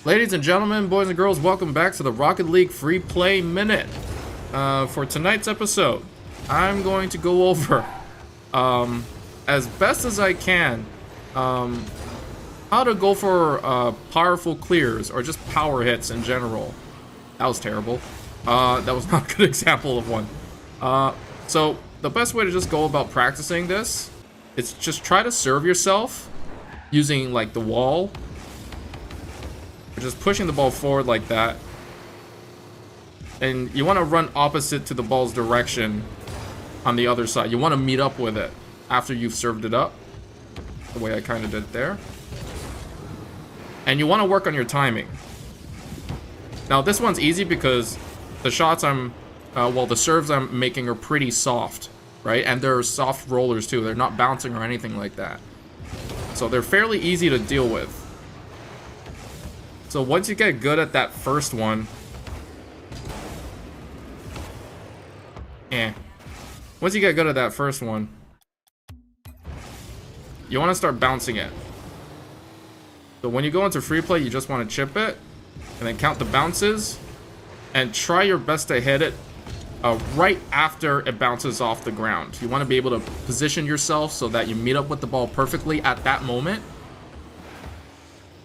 Ladies and gentlemen, boys and girls, welcome back to the Rocket League Free Play Minute. For tonight's episode, I'm going to go over, as best as I can, how to go for powerful clears or just power hits in general. That was terrible. That was not a good example of one. So the best way to just go about practicing this is just try to serve yourself using like the wall. Just pushing the ball forward like that, and you want to run opposite to the ball's direction on the other side. You want to meet up with it after you've served it up, the way I kind of did there. And you want to work on your timing. Now this one's easy because the shots the serves I'm making are pretty soft, right? And they're soft rollers too. They're not bouncing or anything like that, so they're fairly easy to deal with. So once you get good at that first one, once you get good at that first one, you want to start bouncing it. So when you go into free play, you just want to chip it, and then count the bounces, and try your best to hit it right after it bounces off the ground. You want to be able to position yourself so that you meet up with the ball perfectly at that moment.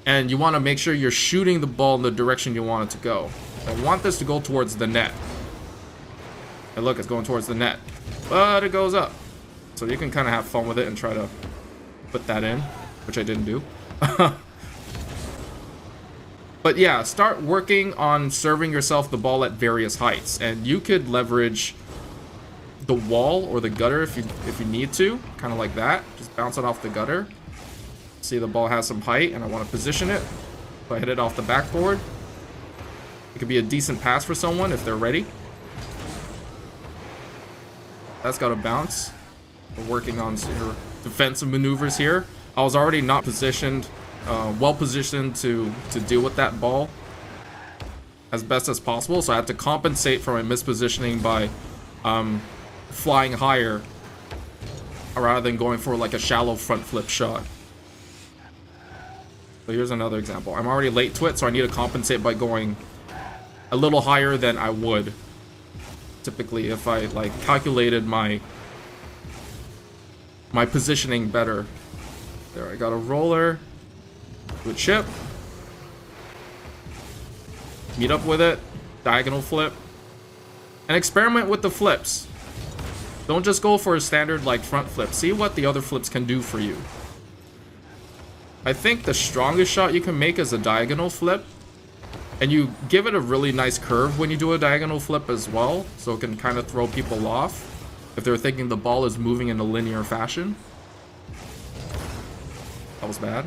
And you want to make sure you're shooting the ball in the direction you want it to go. I want this to go towards the net. And look, it's going towards the net. But it goes up. So you can kind of have fun with it and try to put that in, which I didn't do. But yeah, start working on serving yourself the ball at various heights. And you could leverage the wall or the gutter if you need to. Kind of like that. Just bounce it off the gutter. See, the ball has some height, and I want to position it. If I hit it off the backboard, it could be a decent pass for someone if they're ready. That's got to bounce. We're working on your defensive maneuvers here. I was already not positioned, well positioned to deal with that ball as best as possible, so I had to compensate for my mispositioning by flying higher rather than going for like a shallow front flip shot. So here's another example. I'm already late to it, so I need to compensate by going a little higher than I would typically if I like calculated my positioning better. There, I got a roller, do a chip, meet up with it, diagonal flip, and experiment with the flips. Don't just go for a standard like front flip. See what the other flips can do for you. I think the strongest shot you can make is a diagonal flip, and you give it a really nice curve when you do a diagonal flip as well, so it can kind of throw people off if they're thinking the ball is moving in a linear fashion. That was bad.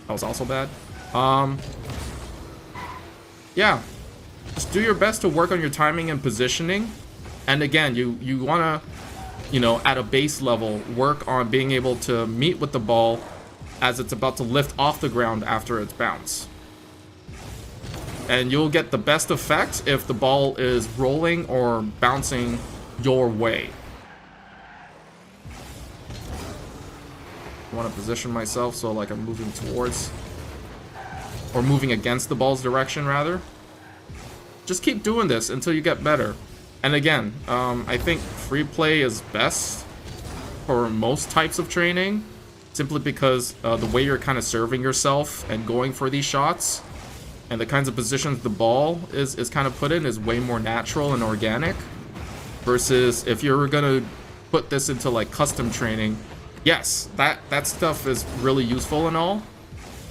That was also bad. Yeah, just do your best to work on your timing and positioning, and again, you want to, you know, at a base level, work on being able to meet with the ball as it's about to lift off the ground after its bounce. And you'll get the best effect if the ball is rolling or bouncing your way. I want to position myself so like I'm moving towards, or moving against the ball's direction rather. Just keep doing this until you get better. And again, I think free play is best for most types of training, simply because the way you're kind of serving yourself and going for these shots, and the kinds of positions the ball is kind of put in, is way more natural and organic. Versus if you're gonna put this into like custom training, yes, that stuff is really useful and all,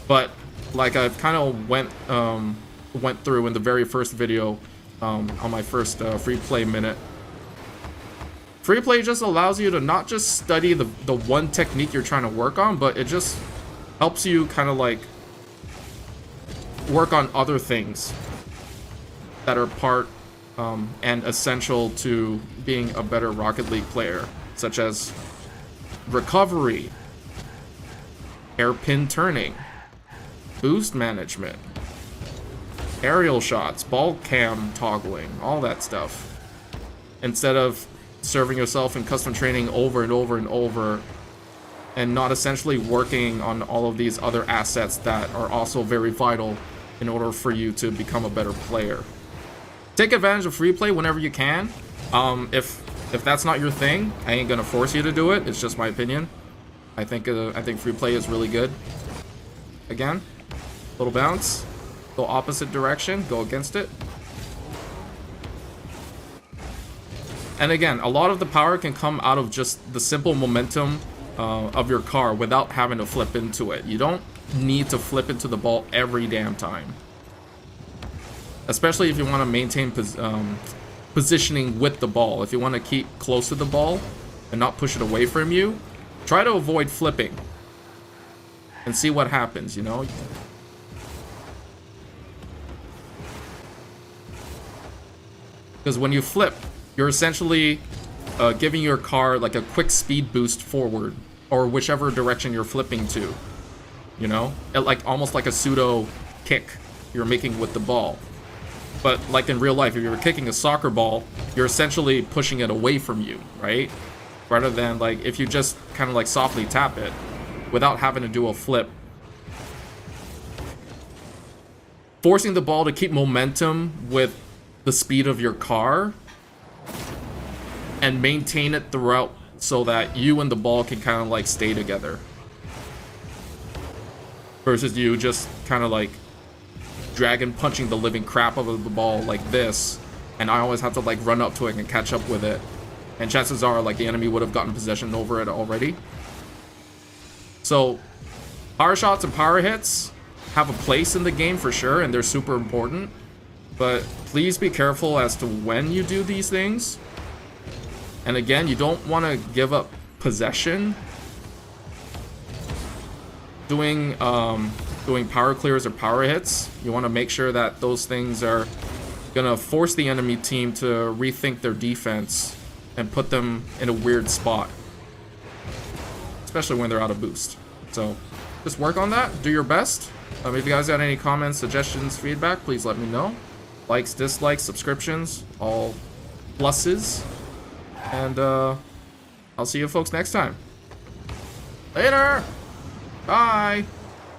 but like I've kind of went through in the very first video. On my first free play minute. Free play just allows you to not just study the one technique you're trying to work on, but it just helps you kind of like work on other things that are part and essential to being a better Rocket League player, such as recovery, hairpin turning, boost management, aerial shots, ball cam toggling, all that stuff. Instead of serving yourself in custom training over and over and over and not essentially working on all of these other assets that are also very vital in order for you to become a better player. Take advantage of free play whenever you can. If that's not your thing, I ain't gonna force you to do it. It's just my opinion. I think free play is really good. Again, little bounce, go opposite direction, go against it. And again, a lot of the power can come out of just the simple momentum of your car without having to flip into it. You don't need to flip into the ball every damn time. Especially if you want to maintain positioning with the ball. If you want to keep close to the ball and not push it away from you, try to avoid flipping and see what happens, you know? Because when you flip, you're essentially giving your car like a quick speed boost forward, or whichever direction you're flipping to, you know? Like almost like a pseudo kick you're making with the ball. But like in real life, if you're kicking a soccer ball, you're essentially pushing it away from you, right? Rather than like if you just kind of like softly tap it without having to do a flip. Forcing the ball to keep momentum with the speed of your car and maintain it throughout so that you and the ball can kind of like stay together. Versus you just kind of like dragon punching the living crap out of the ball like this, and I always have to like run up to it and catch up with it, and chances are like the enemy would have gotten possession over it already. So power shots and power hits have a place in the game for sure, and they're super important, but please be careful as to when you do these things. And again, you don't want to give up possession doing power clears or power hits. You want to make sure that those things are gonna force the enemy team to rethink their defense and put them in a weird spot, especially when they're out of boost. So just work on that, do your best. If you guys got any comments, suggestions, feedback, please let me know. Likes, dislikes, subscriptions, all pluses. And I'll see you folks next time. Later. Bye.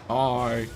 Bye.